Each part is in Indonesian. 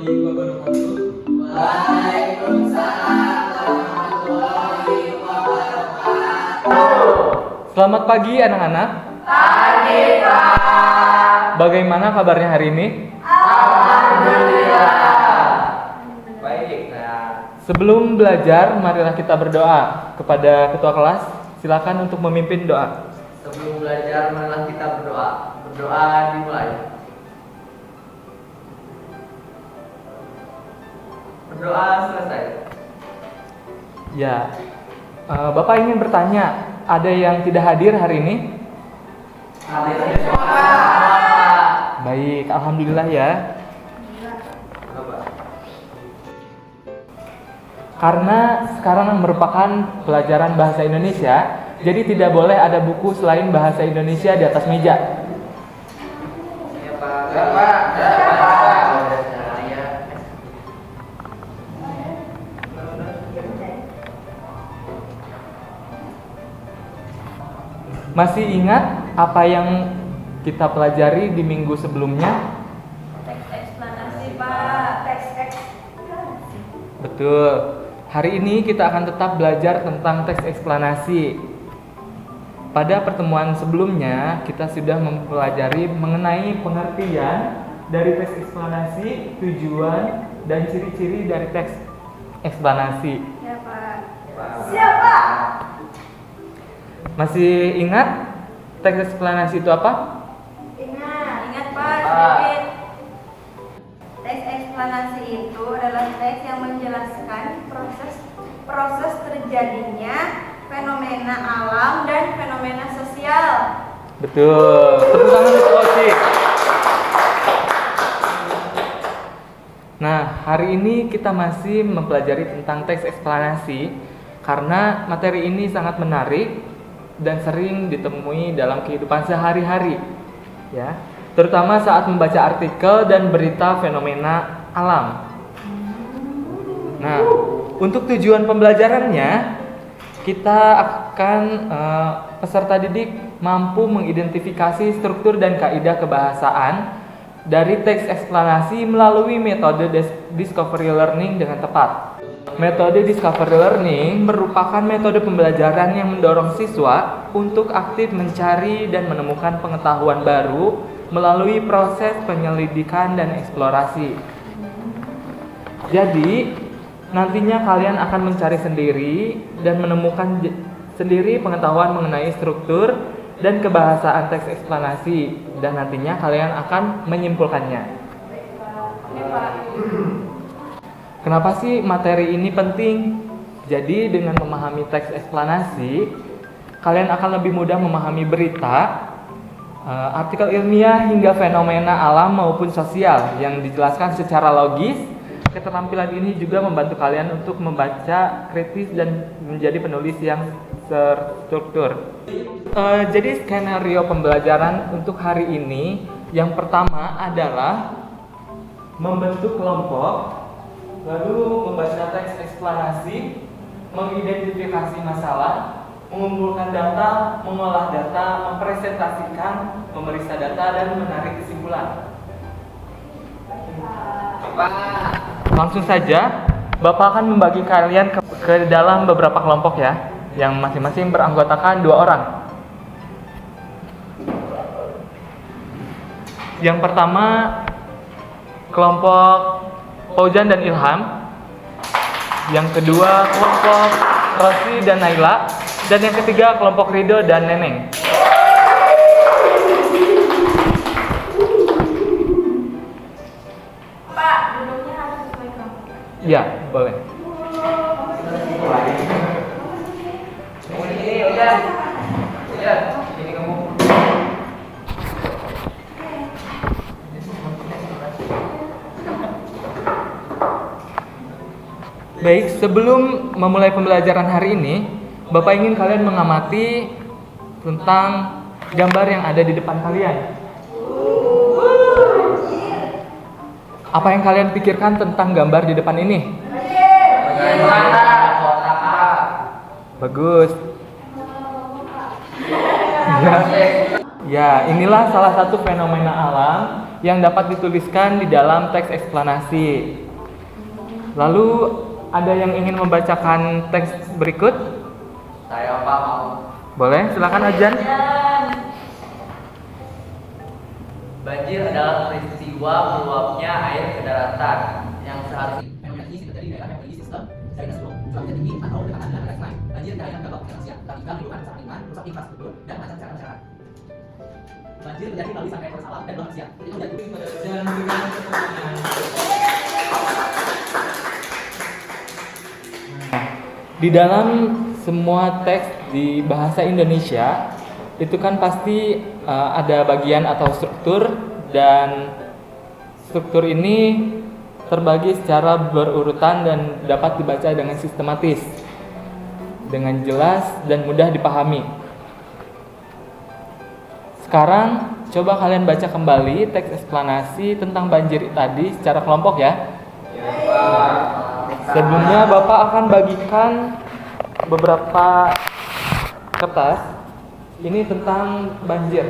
warahmatullahi wabarakatuh. Waalaikumsalam warahmatullahi wabarakatuh. Selamat pagi anak-anak. Pagi, Pak. Bagaimana kabarnya hari ini? Alhamdulillah. Baik, nah. Sebelum belajar, marilah kita berdoa. Kepada ketua kelas, silakan untuk memimpin doa. Sebelum belajar, marilah kita berdoa. Berdoa dimulai. Berdoa selesai. Ya, Bapak ingin bertanya, ada yang tidak hadir hari ini? Hadir semua. Baik, alhamdulillah ya. Karena sekarang merupakan pelajaran bahasa Indonesia, jadi tidak boleh ada buku selain bahasa Indonesia di atas meja. Ya, Pak. Ya, Pak. Ya, Pak. Ya. Masih ingat apa yang kita pelajari di minggu sebelumnya? Teks eksplanasi, Pak. Teks eksplanasi. Betul. Hari ini kita akan tetap belajar tentang teks eksplanasi. Pada pertemuan sebelumnya, kita sudah mempelajari mengenai pengertian dari teks eksplanasi, tujuan, dan ciri-ciri dari teks eksplanasi. Ya, Pak. Siapa? Masih ingat teks eksplanasi itu apa? Ingat, Pak. Pak. Sedikit. Teks eksplanasi itu adalah teks yang menjelaskan proses terjadinya fenomena alam dan fenomena sosial. Betul. Tepuk tangan untuk Oci. Nah, hari ini kita masih mempelajari tentang teks eksplanasi karena materi ini sangat menarik dan sering ditemui dalam kehidupan sehari-hari. Ya, terutama saat membaca artikel dan berita fenomena alam. Nah, untuk tujuan pembelajarannya, kita akan peserta didik mampu mengidentifikasi struktur dan kaidah kebahasaan dari teks eksplanasi melalui metode discovery learning dengan tepat. Metode discovery learning merupakan metode pembelajaran yang mendorong siswa untuk aktif mencari dan menemukan pengetahuan baru melalui proses penyelidikan dan eksplorasi. Jadi, nantinya kalian akan mencari sendiri dan menemukan sendiri pengetahuan mengenai struktur dan kebahasaan teks eksplanasi, dan nantinya kalian akan menyimpulkannya. Ya, Pak. Kenapa sih materi ini penting? Jadi dengan memahami teks eksplanasi, kalian akan lebih mudah memahami berita, artikel ilmiah hingga fenomena alam maupun sosial yang dijelaskan secara logis. Keterampilan ini juga membantu kalian untuk membaca kritis dan menjadi penulis yang terstruktur. Jadi skenario pembelajaran untuk hari ini yang pertama adalah membentuk kelompok, lalu membaca teks eksplanasi, mengidentifikasi masalah, mengumpulkan data, mengolah data, mempresentasikan, memeriksa data, dan menarik kesimpulan. Pak. Langsung saja, Bapak akan membagi kalian ke dalam beberapa kelompok ya, yang masing-masing beranggotakan 2 orang. Yang pertama, kelompok Fauzan dan Ilham. Yang kedua, kelompok Rosli dan Naila. Dan yang ketiga, kelompok Rido dan Neneng. Pak, duduknya harus sesuai kelompok. Iya, boleh. Ini udah. Ya, ini kamu. Baik, sebelum memulai pembelajaran hari ini, Bapak ingin kalian mengamati tentang gambar yang ada di depan kalian. Apa yang kalian pikirkan tentang gambar di depan ini? Bagaimana kota, Pak? Bagus. Ya. Ya, inilah salah satu fenomena alam yang dapat dituliskan di dalam teks eksplanasi. Lalu, ada yang ingin membacakan teks berikut? Saya Pak mau. Boleh, silakan Ajan. Banjir adalah peristiwa meluapnya air ke daratan yang seharusnya banjir terjadi melalui sampai proses alam dan manusia. Di dalam semua teks di bahasa Indonesia itu kan pasti ada bagian atau struktur, dan struktur ini terbagi secara berurutan dan dapat dibaca dengan sistematis, dengan jelas dan mudah dipahami. Sekarang coba kalian baca kembali teks eksplanasi tentang banjir tadi secara kelompok ya. Sebelumnya Bapak akan bagikan beberapa kertas. Ini tentang banjir.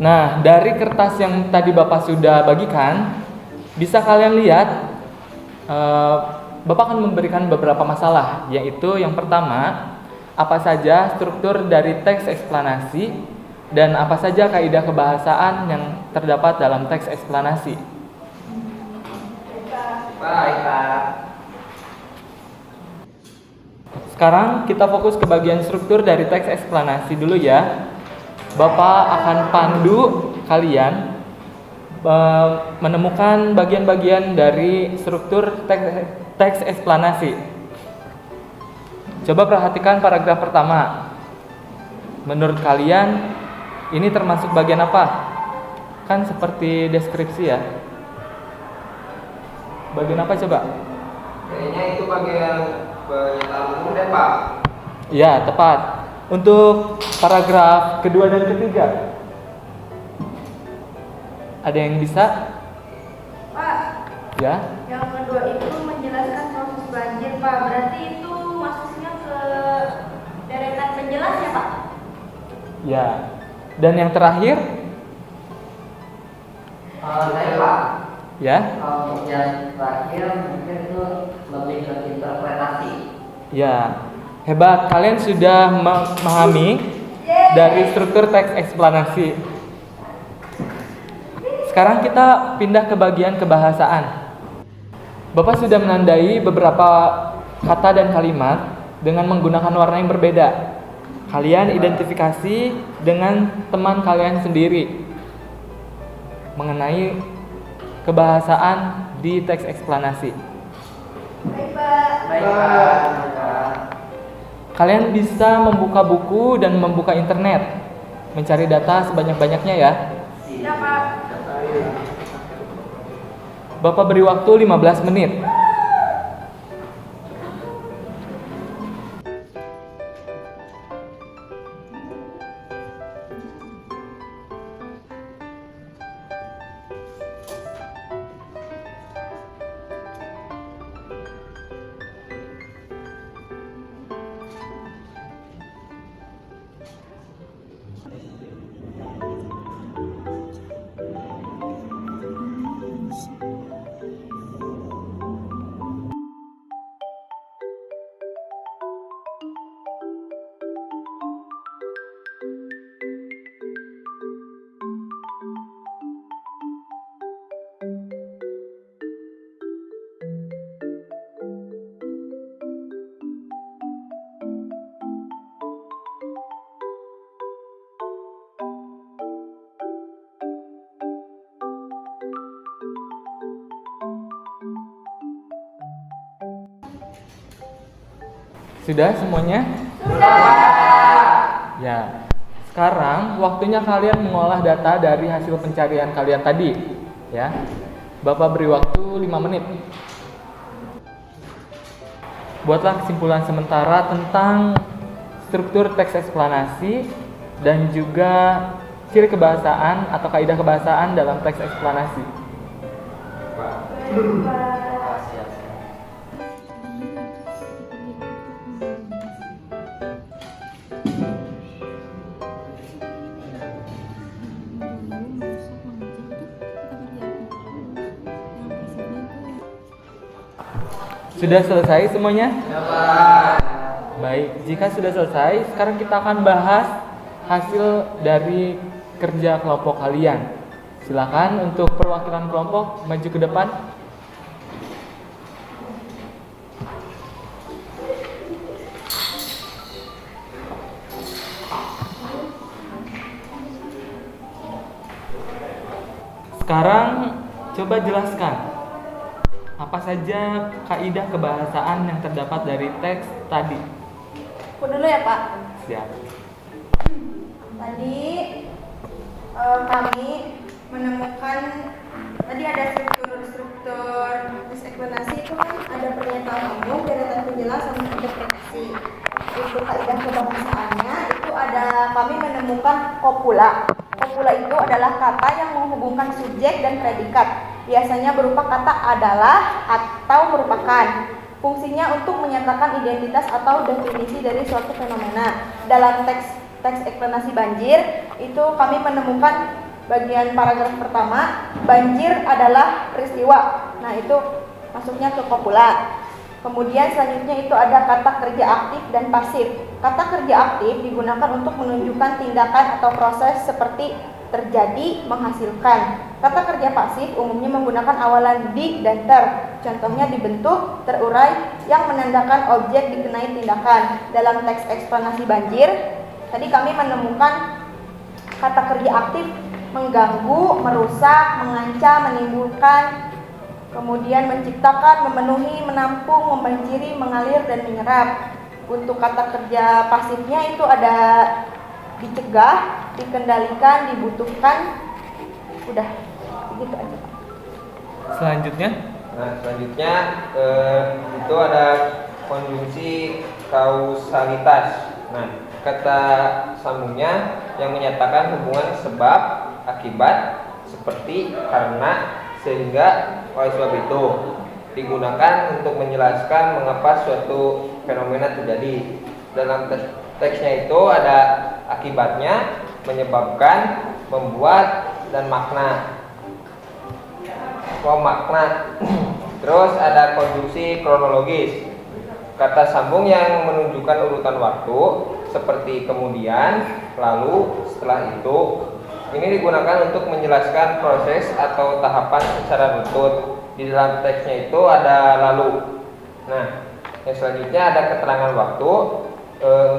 Nah, dari kertas yang tadi Bapak sudah bagikan, bisa kalian lihat Bapak akan memberikan beberapa masalah, yaitu yang pertama, apa saja struktur dari teks eksplanasi dan apa saja kaidah kebahasaan yang terdapat dalam teks eksplanasi. Baik Pak. Sekarang kita fokus ke bagian struktur dari teks eksplanasi dulu ya. Bapak akan pandu kalian menemukan bagian-bagian dari struktur teks eksplanasi. Coba perhatikan paragraf pertama. Menurut kalian ini termasuk bagian apa? Kan seperti deskripsi ya. Bagian apa coba? Kayaknya itu bagian pernyataan umum deh Pak. Ya, tepat. Untuk paragraf kedua dan ketiga, ada yang bisa? Pak, Ya. yang kedua itu menjelaskan proses banjir, Pak. Berarti itu masuknya ke deretan penjelas ya, Pak? Ya. Dan yang terakhir? Saya Pak. Ya. Untuk yang terakhir mungkin itu lebih ke interpretasi. Ya. Hebat, kalian sudah memahami dari struktur teks eksplanasi. Sekarang kita pindah ke bagian kebahasaan. Bapak sudah menandai beberapa kata dan kalimat dengan menggunakan warna yang berbeda. Kalian identifikasi dengan teman kalian sendiri mengenai kebahasaan di teks eksplanasi. Baik, Pak. Baik Pak. Kalian bisa membuka buku dan membuka internet, mencari data sebanyak-banyaknya ya. Siap, Pak. Bapak beri waktu 15 menit. Sudah semuanya? Ya. Sekarang waktunya kalian mengolah data dari hasil pencarian kalian tadi, ya. Bapak beri waktu 5 menit. Buatlah kesimpulan sementara tentang struktur teks eksplanasi dan juga ciri kebahasaan atau kaidah kebahasaan dalam teks eksplanasi. Siap. Sudah selesai semuanya? Baik, jika sudah selesai, sekarang kita akan bahas hasil dari kerja kelompok kalian. Silakan untuk perwakilan kelompok maju ke depan. Sekarang coba jelaskan apa saja kaidah kebahasaan yang terdapat dari teks tadi. Aku dulu ya Pak. Siap. Tadi kami menemukan tadi ada struktur teks eksplanasi itu kan ada pernyataan umum, deretan penjelasan, dan interpretasi. Itu kaidah kebahasaannya itu ada kami menemukan kopula. Kopula itu adalah kata yang menghubungkan subjek dan predikat. Biasanya berupa kata adalah atau merupakan. Fungsinya untuk menyatakan identitas atau definisi dari suatu fenomena. Dalam teks eksplanasi banjir itu kami menemukan bagian paragraf pertama, banjir adalah peristiwa. Nah, itu masuknya ke kopula. Kemudian selanjutnya itu ada kata kerja aktif dan pasif. Kata kerja aktif digunakan untuk menunjukkan tindakan atau proses seperti terjadi, menghasilkan. Kata kerja pasif umumnya menggunakan awalan di dan ter. Contohnya dibentuk, terurai, yang menandakan objek dikenai tindakan. Dalam teks eksplanasi banjir, tadi kami menemukan kata kerja aktif mengganggu, merusak, mengancam, menimbulkan, kemudian menciptakan, memenuhi, menampung, membanjiri, mengalir, dan menyerap. Untuk kata kerja pasifnya itu ada dicegah, dikendalikan, dibutuhkan. Udah, begitu aja Pak. Selanjutnya, Selanjutnya itu ada konjungsi kausalitas. Nah, kata sambungnya yang menyatakan hubungan sebab akibat seperti karena sehingga oleh sebab itu digunakan untuk menjelaskan mengapa suatu fenomena terjadi. Dalam teksnya itu ada akibatnya, menyebabkan, membuat, dan makna. Makna. Terus ada konjungsi kronologis. Kata sambung yang menunjukkan urutan waktu seperti kemudian, lalu, setelah itu. Ini digunakan untuk menjelaskan proses atau tahapan secara runtut. Di dalam teksnya itu ada lalu. Nah, yang selanjutnya ada keterangan waktu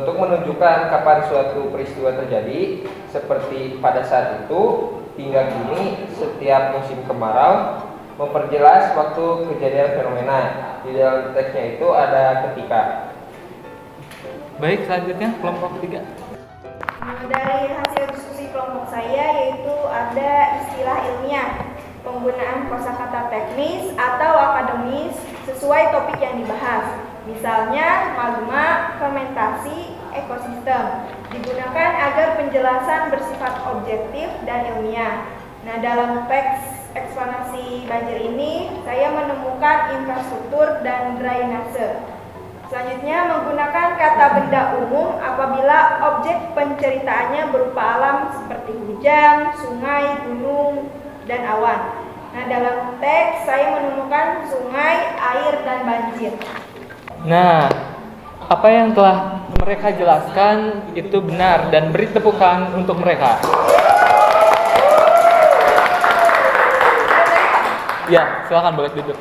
untuk menunjukkan kapan suatu peristiwa terjadi, seperti pada saat itu, hingga kini, setiap musim kemarau, memperjelas waktu kejadian fenomena. Di dalam teksnya itu ada ketika. baik, selanjutnya kelompok ketiga. Dari hasil diskusi kelompok saya yaitu ada istilah ilmiah, penggunaan kosakata teknis atau akademis sesuai topik yang dibahas. Misalnya magma, fermentasi, ekosistem. Digunakan agar penjelasan bersifat objektif dan ilmiah. Nah, dalam teks eksplanasi banjir ini saya menemukan infrastruktur dan drainase. Selanjutnya menggunakan kata benda umum apabila objek penceritaannya berupa alam seperti hujan, sungai, gunung, dan awan. Nah, dalam teks saya menemukan sungai, air, dan banjir. Nah, apa yang telah mereka jelaskan itu benar dan beri tepukan untuk mereka. Ya, silakan boleh duduk.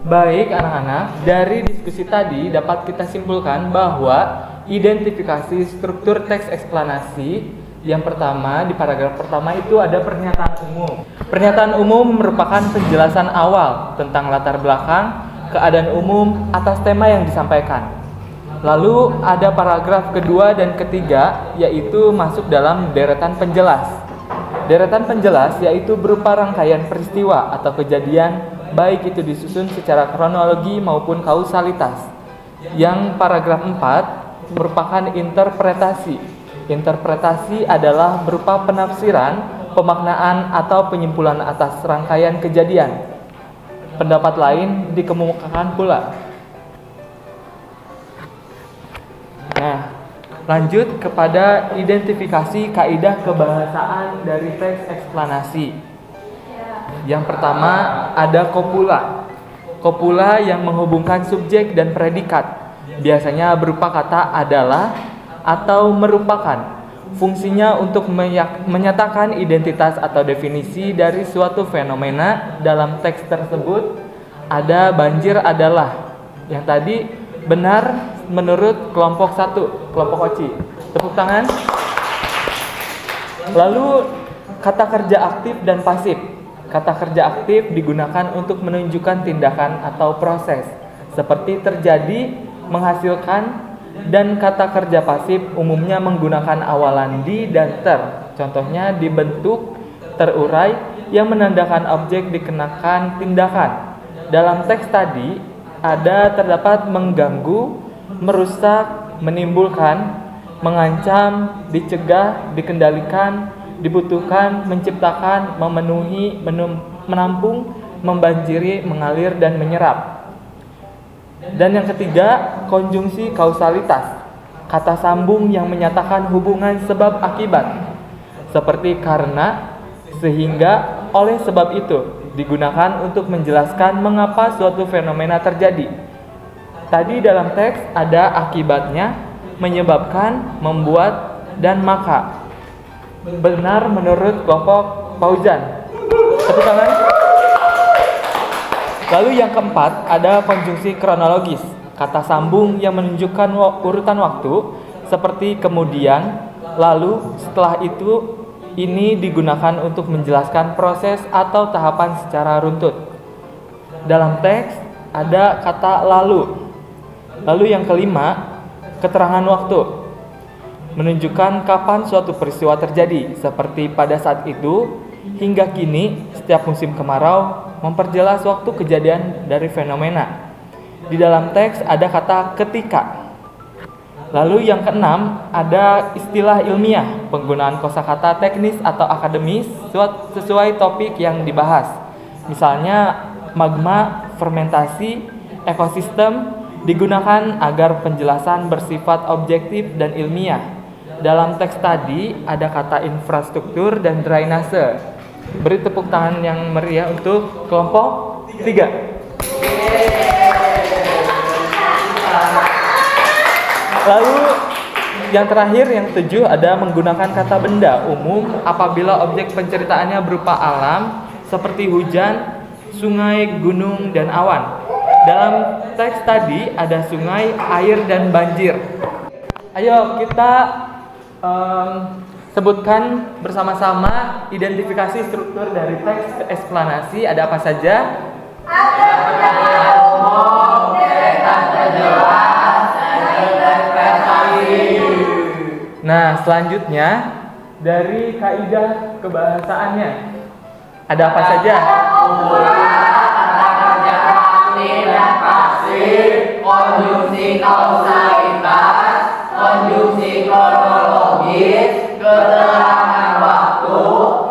Baik anak-anak, dari diskusi tadi dapat kita simpulkan bahwa identifikasi struktur teks eksplanasi yang pertama di paragraf pertama itu ada pernyataan umum. Pernyataan umum merupakan penjelasan awal tentang latar belakang, keadaan umum atas tema yang disampaikan. Lalu ada paragraf kedua dan ketiga yaitu masuk dalam deretan penjelas. Deretan penjelas yaitu berupa rangkaian peristiwa atau kejadian baik itu disusun secara kronologi maupun kausalitas. Yang paragraf 4 merupakan interpretasi. Interpretasi adalah berupa penafsiran, pemaknaan, atau penyimpulan atas rangkaian kejadian. Pendapat lain dikemukakan pula. Nah, lanjut kepada identifikasi kaidah kebahasaan dari teks eksplanasi. Yang pertama ada kopula. Kopula yang menghubungkan subjek dan predikat. Biasanya berupa kata adalah atau merupakan. Fungsinya untuk menyatakan identitas atau definisi dari suatu fenomena. Dalam teks tersebut ada banjir adalah. Yang tadi benar menurut kelompok 1, kelompok Oci. Tepuk tangan. Lalu kata kerja aktif dan pasif. Kata kerja aktif digunakan untuk menunjukkan tindakan atau proses seperti terjadi, menghasilkan, dan kata kerja pasif umumnya menggunakan awalan di dan ter. Contohnya dibentuk, terurai yang menandakan objek dikenakan tindakan. Dalam teks tadi ada terdapat mengganggu, merusak, menimbulkan, mengancam, dicegah, dikendalikan, dibutuhkan, menciptakan, memenuhi, menampung, membanjiri, mengalir, dan menyerap. Dan yang ketiga, konjungsi kausalitas. Kata sambung yang menyatakan hubungan sebab akibat. Seperti karena, sehingga, oleh sebab itu. Digunakan untuk menjelaskan mengapa suatu fenomena terjadi. Tadi dalam teks ada akibatnya, menyebabkan, membuat, dan maka. Benar menurut kelompok Fauzan. Tepuk tangan. Lalu yang keempat ada konjungsi kronologis. Kata sambung yang menunjukkan urutan waktu seperti kemudian, lalu, setelah itu. Ini digunakan untuk menjelaskan proses atau tahapan secara runtut. Dalam teks ada kata lalu. Lalu yang kelima, keterangan waktu. Menunjukkan kapan suatu peristiwa terjadi, seperti pada saat itu, hingga kini, setiap musim kemarau, memperjelas waktu kejadian dari fenomena. Di dalam teks ada kata ketika. Lalu yang keenam, ada istilah ilmiah, penggunaan kosakata teknis atau akademis sesuai topik yang dibahas. Misalnya, magma, fermentasi, ekosistem digunakan agar penjelasan bersifat objektif dan ilmiah. Dalam teks tadi ada kata infrastruktur dan drainase. Beri tepuk tangan yang meriah untuk kelompok 3. Lalu yang terakhir, yang 7, ada menggunakan kata benda umum apabila objek penceritaannya berupa alam seperti hujan, sungai, gunung, dan awan. Dalam teks tadi ada sungai, air, dan banjir. Ayo kita sebutkan bersama-sama identifikasi struktur dari teks eksplanasi. Ada apa saja? Nah, selanjutnya dari kaidah kebahasaannya. Ada apa saja? Konjungsi kausalitas, konjungsi kronologis, keterangan waktu,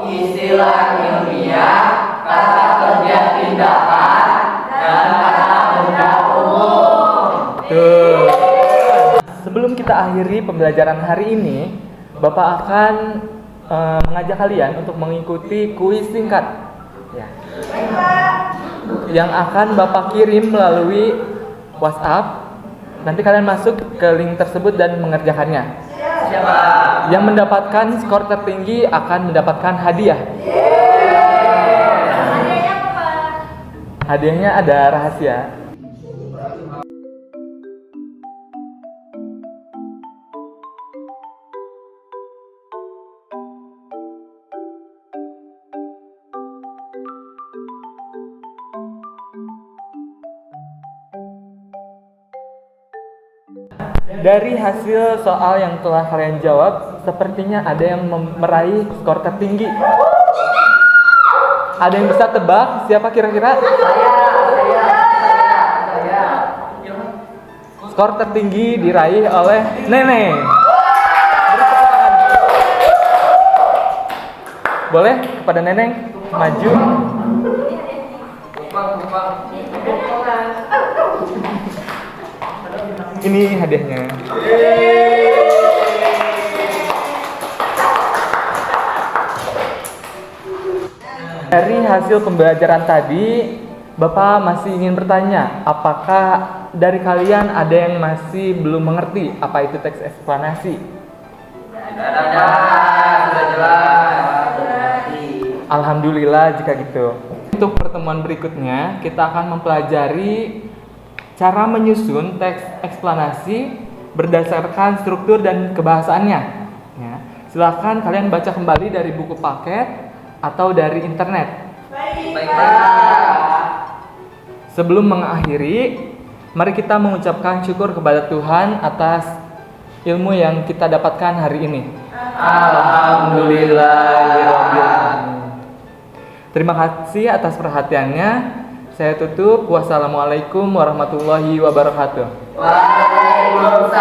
istilah ilmiah, kata kerja tindakan, dan kata benda umum. Tuh. Sebelum kita akhiri pembelajaran hari ini, Bapak akan mengajak kalian untuk mengikuti kuis singkat ya, yang akan Bapak kirim melalui WhatsApp. Nanti kalian masuk ke link tersebut dan mengerjakannya. Siapa? Yang mendapatkan skor tertinggi akan mendapatkan hadiah. Hadiahnya ada rahasia. Dari hasil soal yang telah kalian jawab, sepertinya ada yang meraih skor tertinggi. Ada yang bisa tebak siapa kira-kira? Saya. Skor tertinggi diraih oleh Neneng. Boleh kepada Neneng maju. Tumpang. Ini hadiahnya. Dari hasil pembelajaran tadi, Bapak masih ingin bertanya, apakah dari kalian ada yang masih belum mengerti apa itu teks eksplanasi? Sudah jelas. Alhamdulillah jika gitu. Untuk pertemuan berikutnya, kita akan mempelajari cara menyusun teks eksplanasi berdasarkan struktur dan kebahasaannya. Ya. Silakan kalian baca kembali dari buku paket atau dari internet. Baik, Pak. Sebelum mengakhiri, mari kita mengucapkan syukur kepada Tuhan atas ilmu yang kita dapatkan hari ini. Alhamdulillahirrahmanirrahim. Terima kasih atas perhatiannya. Saya tutup. Wassalamualaikum warahmatullahi wabarakatuh. Waalaikumsalam.